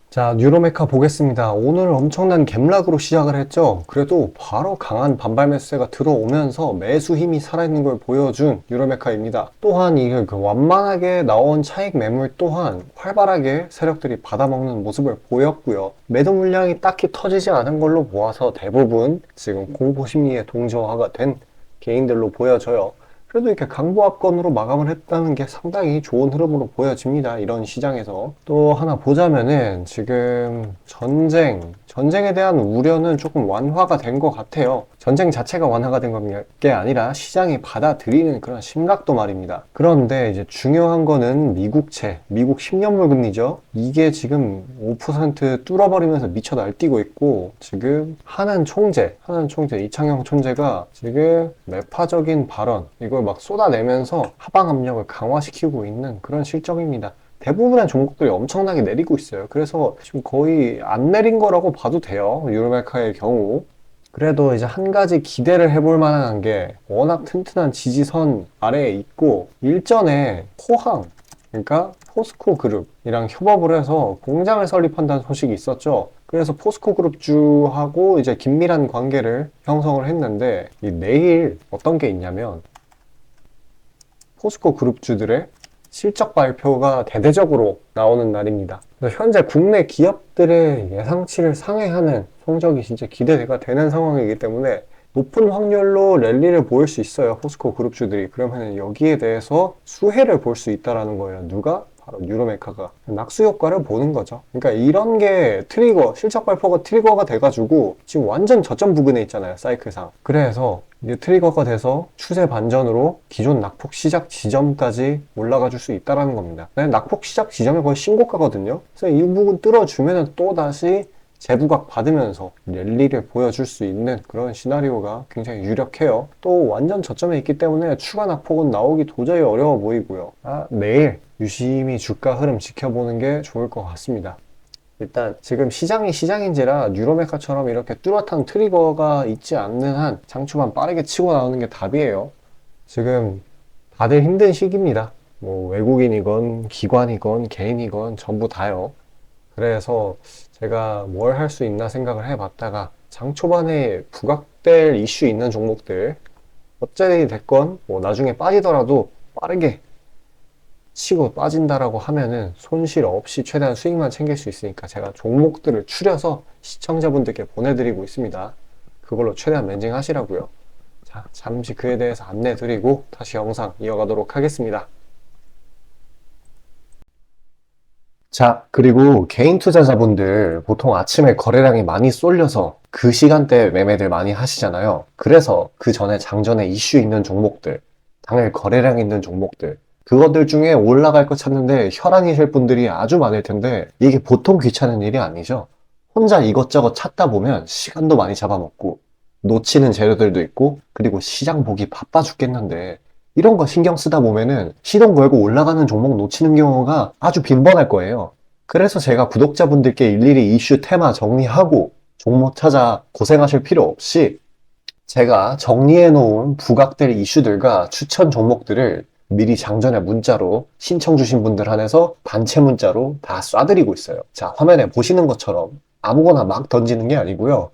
자, 뉴로메카 보겠습니다. 오늘 엄청난 갭락으로 시작을 했죠. 그래도 바로 강한 반발 매수세가 들어오면서 매수 힘이 살아있는 걸 보여준 뉴로메카입니다. 또한 이게 완만하게 나온 차익 매물 또한 활발하게 세력들이 받아먹는 모습을 보였고요. 매도 물량이 딱히 터지지 않은 걸로 보아서 대부분 지금 공포 심리에 동조화가 된 개인들로 보여져요. 그래도 이렇게 강보합권으로 마감을 했다는 게 상당히 좋은 흐름으로 보여집니다. 이런 시장에서. 또 하나 보자면은 지금 전쟁에 대한 우려는 조금 완화가 된 것 같아요. 전쟁 자체가 완화가 된 게 아니라 시장이 받아들이는 그런 심각도 말입니다. 그런데 이제 중요한 거는 미국채, 미국 10년물 금리죠. 이게 지금 5% 뚫어버리면서 미쳐 날뛰고 있고, 지금 하는 총재, 이창용 총재가 지금 매파적인 발언, 이걸 막 쏟아내면서 하방 압력을 강화시키고 있는 그런 실정입니다. 대부분의 종목들이 엄청나게 내리고 있어요. 그래서 지금 거의 안 내린 거라고 봐도 돼요. 유로메카의 경우. 그래도 이제 한 가지 기대를 해볼 만한 게 워낙 튼튼한 지지선 아래에 있고, 일전에 포항, 그러니까 포스코 그룹이랑 협업을 해서 공장을 설립한다는 소식이 있었죠. 그래서 포스코 그룹주하고 이제 긴밀한 관계를 형성을 했는데, 내일 어떤 게 있냐면 포스코 그룹주들의 실적 발표가 대대적으로 나오는 날입니다. 현재 국내 기업들의 예상치를 상회하는 성적이 진짜 기대가 되는 상황이기 때문에 높은 확률로 랠리를 보일 수 있어요. 포스코 그룹주들이. 그러면 여기에 대해서 수혜를 볼 수 있다는 거예요. 누가? 바로 뉴로메카가. 낙수 효과를 보는 거죠. 그러니까 이런 게 트리거, 실적 발표가 트리거가 돼가지고 지금 완전 저점 부근에 있잖아요. 사이클상. 그래서 이제 트리거가 돼서 추세 반전으로 기존 낙폭 시작 지점까지 올라가 줄 수 있다는 겁니다. 낙폭 시작 지점이 거의 신고가거든요. 그래서 이 부분 뚫어주면 또 다시 재부각 받으면서 랠리를 보여줄 수 있는 그런 시나리오가 굉장히 유력해요. 또 완전 저점에 있기 때문에 추가 낙폭은 나오기 도저히 어려워 보이고요. 내일 유심히 주가 흐름 지켜보는 게 좋을 것 같습니다. 일단 지금 시장이 시장인지라 뉴로메카처럼 이렇게 뚜렷한 트리거가 있지 않는 한 장초반 빠르게 치고 나오는 게 답이에요. 지금 다들 힘든 시기입니다. 뭐 외국인이건 기관이건 개인이건 전부 다요. 그래서 제가 뭘 할 수 있나 생각을 해봤다가 장 초반에 부각될 이슈 있는 종목들 어찌 됐건 뭐 나중에 빠지더라도 빠르게 치고 빠진다라고 하면은 손실 없이 최대한 수익만 챙길 수 있으니까 제가 종목들을 추려서 시청자분들께 보내드리고 있습니다. 그걸로 최대한 멘징 하시라고요. 자, 잠시 그에 대해서 안내 드리고 다시 영상 이어가도록 하겠습니다. 자, 그리고 개인 투자자분들 보통 아침에 거래량이 많이 쏠려서 그 시간대에 매매들 많이 하시잖아요. 그래서 그 전에 장전에 이슈 있는 종목들, 당일 거래량 있는 종목들, 그것들 중에 올라갈 거 찾는데 혈안이 셀 분들이 아주 많을 텐데 이게 보통 귀찮은 일이 아니죠. 혼자 이것저것 찾다 보면 시간도 많이 잡아먹고 놓치는 재료들도 있고 그리고 시장 보기 바빠 죽겠는데 이런 거 신경 쓰다 보면은 시동 걸고 올라가는 종목 놓치는 경우가 아주 빈번할 거예요. 그래서 제가 구독자분들께 일일이 이슈 테마 정리하고 종목 찾아 고생하실 필요 없이 제가 정리해 놓은 부각될 이슈들과 추천 종목들을 미리 장전에 문자로 신청 주신 분들 한해서 단체 문자로 다 쏴드리고 있어요. 자, 화면에 보시는 것처럼 아무거나 막 던지는 게 아니고요.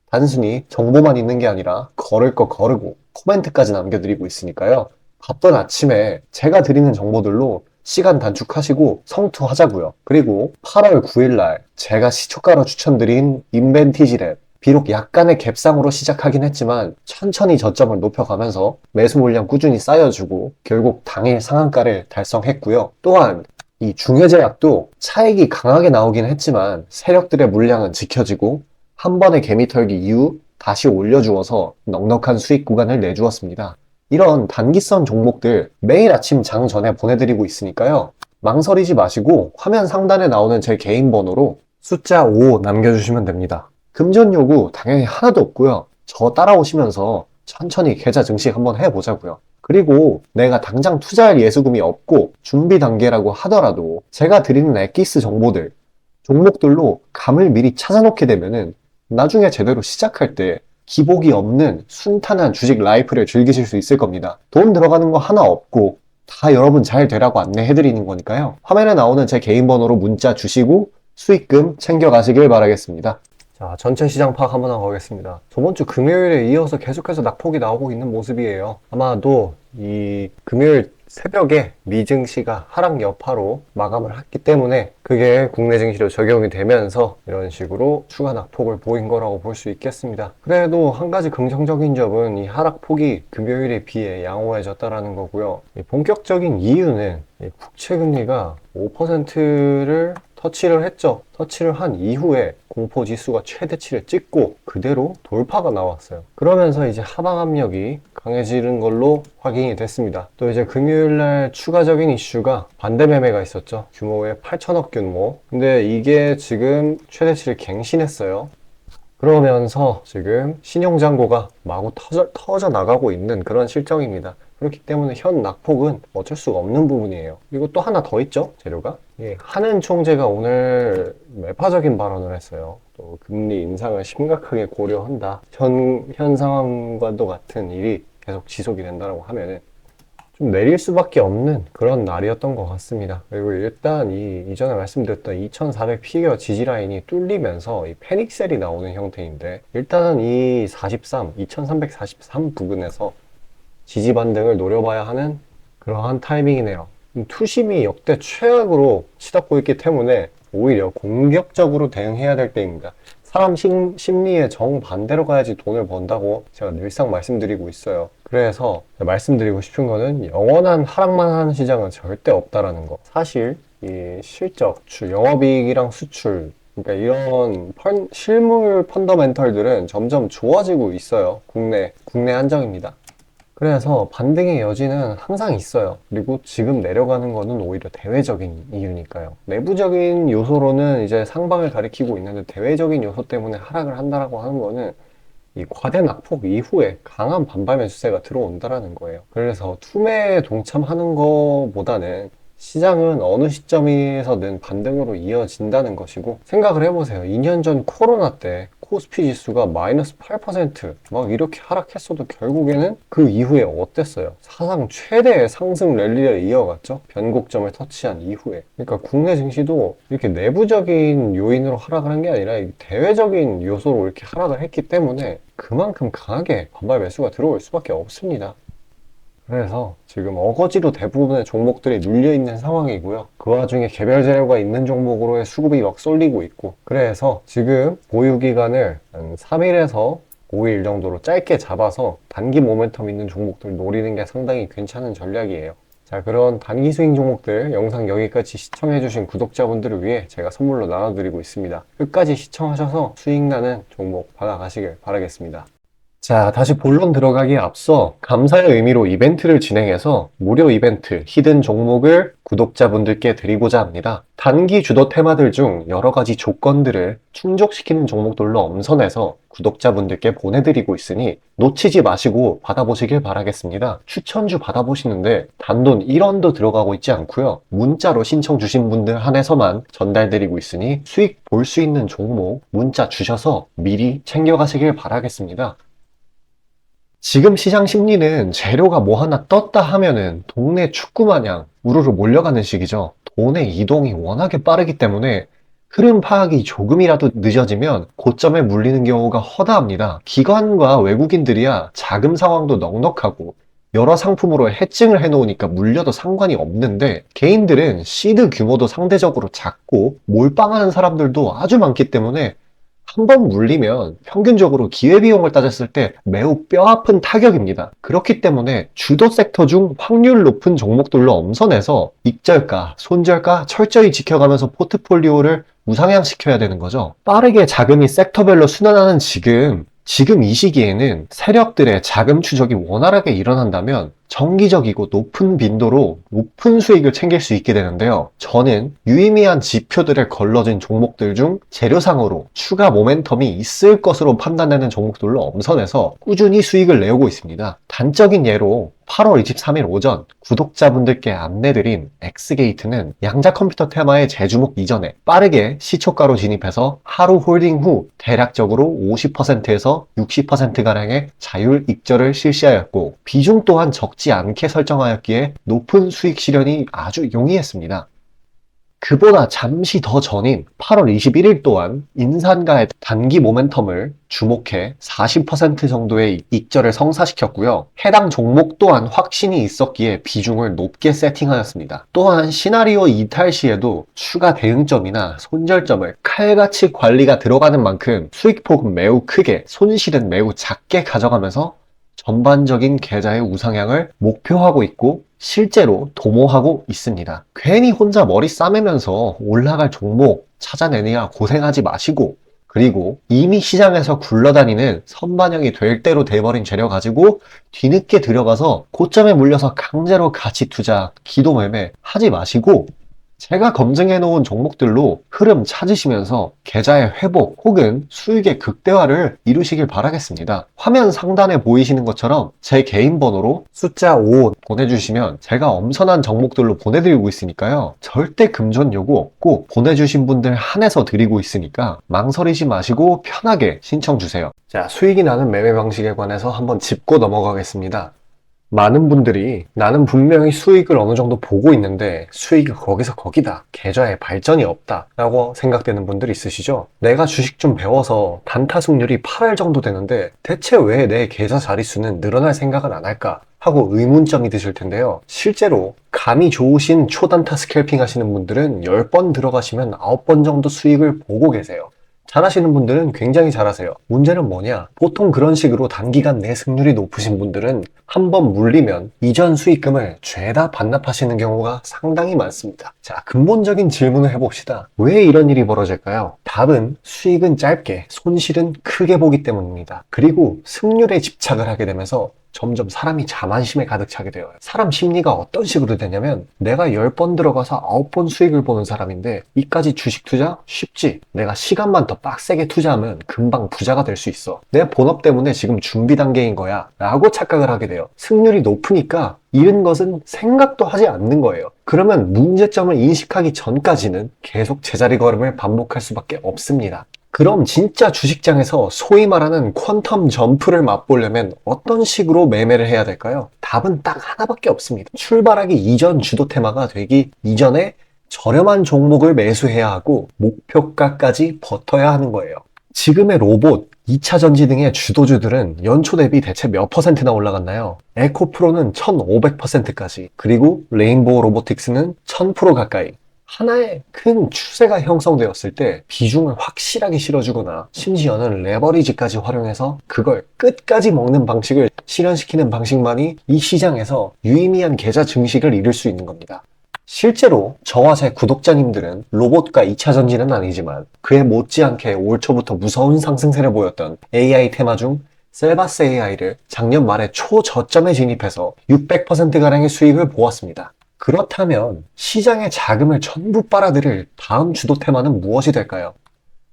단순히 정보만 있는 게 아니라 걸을 거 거르고 코멘트까지 남겨드리고 있으니까요. 바쁜 아침에 제가 드리는 정보들로 시간 단축하시고 성투하자고요. 그리고 8월 9일날 제가 시초가로 추천드린 인벤티지랩 비록 약간의 갭상으로 시작하긴 했지만 천천히 저점을 높여가면서 매수 물량 꾸준히 쌓여주고 결국 당일 상한가를 달성했고요. 또한 이 중해제약도 차익이 강하게 나오긴 했지만 세력들의 물량은 지켜지고 한 번의 개미 털기 이후 다시 올려주어서 넉넉한 수익 구간을 내주었습니다. 이런 단기성 종목들 매일 아침 장 전에 보내드리고 있으니까요. 망설이지 마시고 화면 상단에 나오는 제 개인 번호로 숫자 5 남겨주시면 됩니다. 금전 요구 당연히 하나도 없고요. 저 따라오시면서 천천히 계좌 증식 한번 해보자고요. 그리고 내가 당장 투자할 예수금이 없고 준비 단계라고 하더라도 제가 드리는 엑기스 정보들, 종목들로 감을 미리 찾아놓게 되면은 나중에 제대로 시작할 때 기복이 없는 순탄한 주식 라이프를 즐기실 수 있을 겁니다. 돈 들어가는 거 하나 없고 다 여러분 잘 되라고 안내해드리는 거니까요. 화면에 나오는 제 개인 번호로 문자 주시고 수익금 챙겨가시길 바라겠습니다. 자, 전체 시장 파악 한번 하고 가겠습니다. 저번 주 금요일에 이어서 계속해서 낙폭이 나오고 있는 모습이에요. 아마도 이 금요일 새벽에 미증시가 하락 여파로 마감을 했기 때문에 그게 국내 증시로 적용이 되면서 이런 식으로 추가 낙폭을 보인 거라고 볼 수 있겠습니다. 그래도 한 가지 긍정적인 점은 이 하락폭이 금요일에 비해 양호해졌다라는 거고요. 이 본격적인 이유는 이 국채금리가 5%를 터치를 했죠. 터치를 한 이후에 공포지수가 최대치를 찍고 그대로 돌파가 나왔어요. 그러면서 이제 하방 압력이 강해지는 걸로 확인이 됐습니다. 또 이제 금요일날 추가적인 이슈가 반대 매매가 있었죠. 규모의 8천억 규모. 근데 이게 지금 최대치를 갱신했어요. 그러면서 지금 신용잔고가 마구 터져 나가고 있는 그런 실정입니다. 그렇기 때문에 현 낙폭은 어쩔 수가 없는 부분이에요. 그리고 또 하나 더 있죠, 재료가. 예, 한은 총재가 오늘 매파적인 발언을 했어요. 또 금리 인상을 심각하게 고려한다. 현 상황과도 같은 일이 계속 지속이 된다고 하면은 좀 내릴 수밖에 없는 그런 날이었던 것 같습니다. 그리고 일단 이전에 말씀드렸던 2400 피겨 지지라인이 뚫리면서 이 패닉셀이 나오는 형태인데 일단은 이 2343 부근에서 지지 반등을 노려봐야 하는 그러한 타이밍이네요. 투심이 역대 최악으로 치닫고 있기 때문에 오히려 공격적으로 대응해야 될 때입니다. 사람 심리에 정반대로 가야지 돈을 번다고 제가 늘상 말씀드리고 있어요. 그래서 말씀드리고 싶은 거는 영원한 하락만 하는 시장은 절대 없다라는 거. 사실 이 실적, 영업이익이랑 수출, 그러니까 이런 실물 펀더멘털들은 점점 좋아지고 있어요. 국내 한정입니다. 그래서 반등의 여지는 항상 있어요. 그리고 지금 내려가는 거는 오히려 대외적인 이유니까요. 내부적인 요소로는 이제 상방을 가리키고 있는데 대외적인 요소 때문에 하락을 한다라고 하는 거는 이 과대 낙폭 이후에 강한 반발 매수세가 들어온다라는 거예요. 그래서 투매에 동참하는 것보다는 시장은 어느 시점에서든 반등으로 이어진다는 것이고 생각을 해보세요. 2년 전 코로나 때 코스피 지수가 마이너스 8% 이렇게 하락했어도 결국에는 그 이후에 어땠어요? 사상 최대의 상승 랠리를 이어갔죠? 변곡점을 터치한 이후에. 그러니까 국내 증시도 이렇게 내부적인 요인으로 하락을 한 게 아니라 대외적인 요소로 이렇게 하락을 했기 때문에 그만큼 강하게 반발 매수가 들어올 수밖에 없습니다. 그래서 지금 어거지로 대부분의 종목들이 눌려있는 상황이고요. 그 와중에 개별 재료가 있는 종목으로의 수급이 막 쏠리고 있고 그래서 지금 보유기간을 한 3일에서 5일 정도로 짧게 잡아서 단기 모멘텀 있는 종목들 노리는 게 상당히 괜찮은 전략이에요. 자, 그런 단기 스윙 종목들 영상 여기까지 시청해주신 구독자분들을 위해 제가 선물로 나눠드리고 있습니다. 끝까지 시청하셔서 수익 나는 종목 받아가시길 바라겠습니다. 자, 다시 본론 들어가기에 앞서 감사의 의미로 이벤트를 진행해서 무료 이벤트, 히든 종목을 구독자분들께 드리고자 합니다. 단기 주도 테마들 중 여러 가지 조건들을 충족시키는 종목들로 엄선해서 구독자분들께 보내드리고 있으니 놓치지 마시고 받아보시길 바라겠습니다. 추천주 받아보시는데 단돈 1원도 들어가고 있지 않고요. 문자로 신청 주신 분들 한해서만 전달드리고 있으니 수익 볼 수 있는 종목 문자 주셔서 미리 챙겨가시길 바라겠습니다. 지금 시장 심리는 재료가 뭐 하나 떴다 하면은 동네 축구 마냥 우르르 몰려가는 시기죠. 돈의 이동이 워낙에 빠르기 때문에 흐름 파악이 조금이라도 늦어지면 고점에 물리는 경우가 허다합니다. 기관과 외국인들이야 자금 상황도 넉넉하고 여러 상품으로 해칭을 해놓으니까 물려도 상관이 없는데 개인들은 시드 규모도 상대적으로 작고 몰빵하는 사람들도 아주 많기 때문에 한 번 물리면 평균적으로 기회비용을 따졌을 때 매우 뼈아픈 타격입니다. 그렇기 때문에 주도 섹터 중 확률 높은 종목들로 엄선해서 익절가, 손절가 철저히 지켜가면서 포트폴리오를 우상향시켜야 되는 거죠. 빠르게 자금이 섹터별로 순환하는 지금 이 시기에는 세력들의 자금 추적이 원활하게 일어난다면 정기적이고 높은 빈도로 높은 수익을 챙길 수 있게 되는데요. 저는 유의미한 지표들에 걸러진 종목들 중 재료상으로 추가 모멘텀이 있을 것으로 판단되는 종목들로 엄선해서 꾸준히 수익을 내오고 있습니다. 단적인 예로 8월 23일 오전 구독자분들께 안내드린 엑스게이트는 양자 컴퓨터 테마의 재주목 이전에 빠르게 시초가로 진입해서 하루 홀딩 후 대략적으로 50%에서 60%가량의 자율 익절을 실시하였고 비중 또한 적지 않게 설정하였기에 높은 수익 실현이 아주 용이했습니다. 그보다 잠시 더 전인 8월 21일 또한 인산가의 단기 모멘텀을 주목해 40% 정도의 익절을 성사시켰고요. 해당 종목 또한 확신이 있었기에 비중을 높게 세팅하였습니다. 또한 시나리오 이탈 시에도 추가 대응점이나 손절점을 칼같이 관리가 들어가는 만큼 수익폭은 매우 크게, 손실은 매우 작게 가져가면서 전반적인 계좌의 우상향을 목표하고 있고 실제로 도모하고 있습니다. 괜히 혼자 머리 싸매면서 올라갈 종목 찾아내느냐 고생하지 마시고, 그리고 이미 시장에서 굴러다니는 선반영이 될 대로 돼버린 재료 가지고 뒤늦게 들어가서 고점에 물려서 강제로 가치 투자, 기도 매매 하지 마시고, 제가 검증해 놓은 종목들로 흐름 찾으시면서 계좌의 회복 혹은 수익의 극대화를 이루시길 바라겠습니다. 화면 상단에 보이시는 것처럼 제 개인 번호로 숫자 5 보내주시면 제가 엄선한 종목들로 보내드리고 있으니까요. 절대 금전 요구 없고 보내주신 분들 한해서 드리고 있으니까 망설이지 마시고 편하게 신청 주세요. 자, 수익이 나는 매매 방식에 관해서 한번 짚고 넘어가겠습니다. 많은 분들이 나는 분명히 수익을 어느 정도 보고 있는데 수익이 거기서 거기다, 계좌에 발전이 없다 라고 생각되는 분들 있으시죠? 내가 주식 좀 배워서 단타 승률이 8할 정도 되는데 대체 왜 내 계좌 자릿수는 늘어날 생각을 안 할까 하고 의문점이 드실 텐데요. 실제로 감이 좋으신 초단타 스캘핑 하시는 분들은 10번 들어가시면 9번 정도 수익을 보고 계세요. 잘하시는 분들은 굉장히 잘하세요. 문제는 뭐냐? 보통 그런 식으로 단기간 내 승률이 높으신 분들은 한번 물리면 이전 수익금을 죄다 반납하시는 경우가 상당히 많습니다. 자, 근본적인 질문을 해봅시다. 왜 이런 일이 벌어질까요? 답은 수익은 짧게, 손실은 크게 보기 때문입니다. 그리고 승률에 집착을 하게 되면서 점점 사람이 자만심에 가득 차게 돼요. 사람 심리가 어떤 식으로 되냐면 내가 10번 들어가서 9번 수익을 보는 사람인데 이까지 주식 투자? 쉽지. 내가 시간만 더 빡세게 투자하면 금방 부자가 될 수 있어. 내 본업 때문에 지금 준비 단계인 거야 라고 착각을 하게 돼요. 승률이 높으니까 잃은 것은 생각도 하지 않는 거예요. 그러면 문제점을 인식하기 전까지는 계속 제자리 걸음을 반복할 수밖에 없습니다. 그럼 진짜 주식장에서 소위 말하는 퀀텀 점프를 맛보려면 어떤 식으로 매매를 해야 될까요? 답은 딱 하나밖에 없습니다. 출발하기 이전 주도 테마가 되기 이전에 저렴한 종목을 매수해야 하고 목표가까지 버텨야 하는 거예요. 지금의 로봇, 2차 전지 등의 주도주들은 연초 대비 대체 몇 퍼센트나 올라갔나요? 에코프로는 1500%까지, 그리고 레인보우 로보틱스는 1000% 가까이. 하나의 큰 추세가 형성되었을 때 비중을 확실하게 실어주거나 심지어는 레버리지까지 활용해서 그걸 끝까지 먹는 방식을 실현시키는 방식만이 이 시장에서 유의미한 계좌 증식을 이룰 수 있는 겁니다. 실제로 저와 제 구독자님들은 로봇과 2차 전지는 아니지만 그에 못지않게 올 초부터 무서운 상승세를 보였던 AI 테마 중 셀바스 AI를 작년 말에 초저점에 진입해서 600%가량의 수익을 보았습니다. 그렇다면 시장의 자금을 전부 빨아들일 다음 주도 테마는 무엇이 될까요?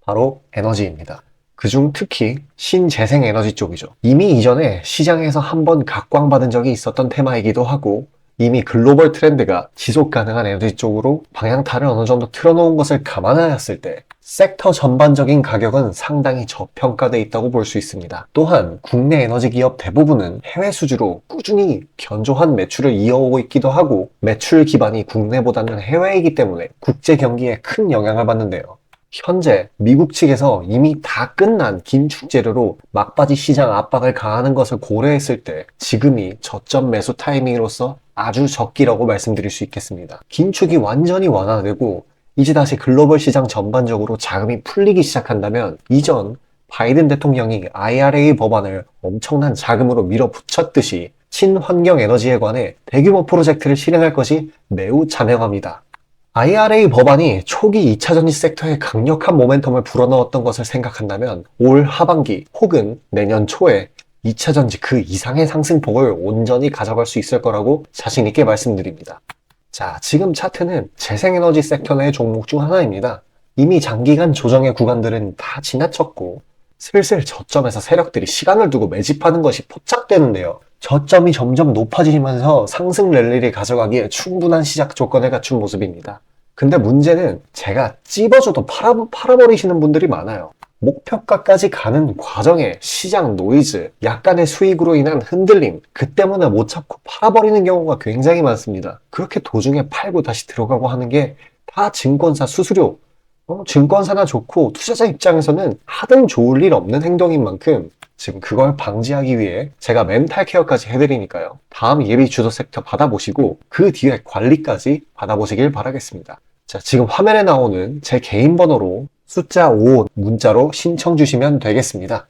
바로 에너지입니다. 그중 특히 신재생 에너지 쪽이죠. 이미 이전에 시장에서 한번 각광받은 적이 있었던 테마이기도 하고 이미 글로벌 트렌드가 지속 가능한 에너지 쪽으로 방향타를 어느 정도 틀어놓은 것을 감안하였을 때 섹터 전반적인 가격은 상당히 저평가되어 있다고 볼 수 있습니다. 또한 국내 에너지 기업 대부분은 해외 수주로 꾸준히 견조한 매출을 이어오고 있기도 하고 매출 기반이 국내보다는 해외이기 때문에 국제 경기에 큰 영향을 받는데요. 현재 미국 측에서 이미 다 끝난 긴축 재료로 막바지 시장 압박을 가하는 것을 고려했을 때 지금이 저점 매수 타이밍으로서 아주 적기라고 말씀드릴 수 있겠습니다. 긴축이 완전히 완화되고 이제 다시 글로벌 시장 전반적으로 자금이 풀리기 시작한다면 이전 바이든 대통령이 IRA 법안을 엄청난 자금으로 밀어붙였듯이 친환경 에너지에 관해 대규모 프로젝트를 실행할 것이 매우 자명합니다. IRA 법안이 초기 2차 전지 섹터에 강력한 모멘텀을 불어넣었던 것을 생각한다면 올 하반기 혹은 내년 초에 2차 전지 그 이상의 상승폭을 온전히 가져갈 수 있을 거라고 자신 있게 말씀드립니다. 자, 지금 차트는 재생에너지 섹터 내 종목 중 하나입니다. 이미 장기간 조정의 구간들은 다 지나쳤고 슬슬 저점에서 세력들이 시간을 두고 매집하는 것이 포착되는데요. 저점이 점점 높아지면서 상승 랠리를 가져가기에 충분한 시작 조건을 갖춘 모습입니다. 근데 문제는 제가 찝어줘도 팔아버리시는 분들이 많아요. 목표가까지 가는 과정에 시장 노이즈, 약간의 수익으로 인한 흔들림, 그 때문에 못 잡고 팔아버리는 경우가 굉장히 많습니다. 그렇게 도중에 팔고 다시 들어가고 하는 게 다 증권사 수수료. 증권사나 좋고 투자자 입장에서는 하등 좋을 일 없는 행동인 만큼 지금 그걸 방지하기 위해 제가 멘탈 케어까지 해드리니까요. 다음 예비 주도 섹터 받아보시고 그 뒤에 관리까지 받아보시길 바라겠습니다. 자, 지금 화면에 나오는 제 개인 번호로 숫자 5 문자로 신청 주시면 되겠습니다.